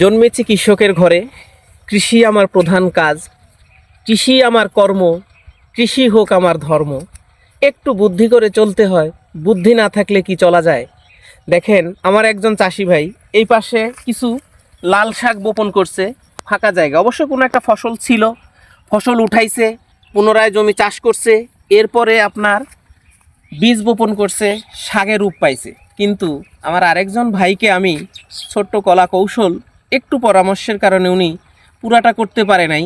জন্মেছি কৃষকের ঘরে, কৃষি আমার প্রধান কাজ, কৃষি আমার কর্ম, কৃষি হোক আমার ধর্ম। একটু বুদ্ধি করে চলতে হয়, বুদ্ধি না থাকলে কি চলা যায়। দেখেন, আমার একজন চাষি ভাই এই পাশে কিছু লাল শাক বপন করছে ফাঁকা জায়গা। অবশ্য কোনো একটা ফসল ছিল, ফসল উঠাইছে, পুনরায় জমি চাষ করছে, এরপরে আপনার বীজ বপন করছে, শাকের রূপ পাইছে। কিন্তু আমার আরেকজন ভাইকে আমি ছোট্ট কলা কৌশল একটু পরামর্শের কারণে উনি পুরাটা করতে পারে নাই,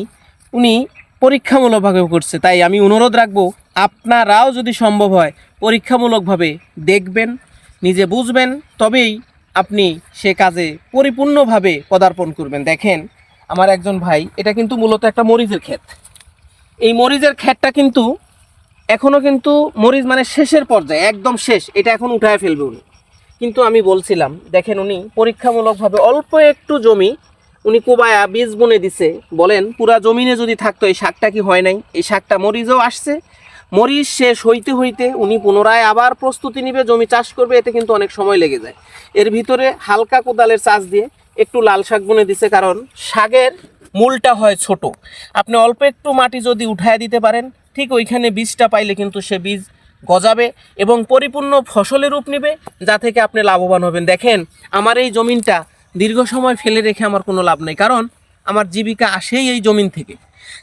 উনি পরীক্ষামূলকভাবে করছে। তাই আমি অনুরোধ রাখবো, আপনারাও যদি সম্ভব হয় পরীক্ষামূলকভাবে দেখবেন, নিজে বুঝবেন, তবেই আপনি সে কাজে পরিপূর্ণভাবে পদার্পণ করবেন। দেখেন, আমার একজন ভাই, এটা কিন্তু মূলত একটা মরিচের ক্ষেত। এই মরিচের ক্ষেতটা কিন্তু এখনও কিন্তু মরিচ মানে শেষের পর্যায়ে, একদম শেষ, এটা এখন উঠায় ফেলবে উনি। কিন্তু আমি বলছিলাম, দেখেন উনি পরীক্ষামূলকভাবে অল্প একটু জমি উনি কোবায়া বীজ বুনে দিছে। বলেন, পুরা জমিনে যদি থাকতো এই শাকটা কি হয় নাই? এই শাকটা মরিচও আসছে, মরিচ শেষ হইতে হইতে উনি পুনরায় আবার প্রস্তুতি নিবে, জমি চাষ করবে, এতে কিন্তু অনেক সময় লেগে যায়। এর ভিতরে হালকা কোদালের চাষ দিয়ে একটু লাল শাক বুনে দিছে, কারণ শাকের মূলটা হয় ছোট। আপনি অল্প একটু মাটি যদি উঠায় দিতে পারেন, ঠিক ওইখানে বীজটা পাইলে কিন্তু সে বীজ গজাবে এবং পরিপূর্ণ ফসলে রূপ নেবে, যা থেকে আপনি লাভবান হবেন। দেখেন, আমার এই জমিনটা দীর্ঘ সময় ফেলে রেখে আমার কোনো লাভ নেই, কারণ আমার জীবিকা আসেই এই জমিন থেকে।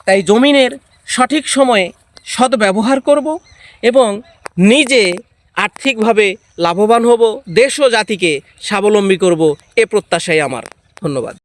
তাই জমিনের সঠিক সময়ে সৎ ব্যবহার করব এবং নিজে আর্থিকভাবে লাভবান হব, দেশ ও জাতিকে স্বাবলম্বী করব, এ প্রত্যাশাই আমার। ধন্যবাদ।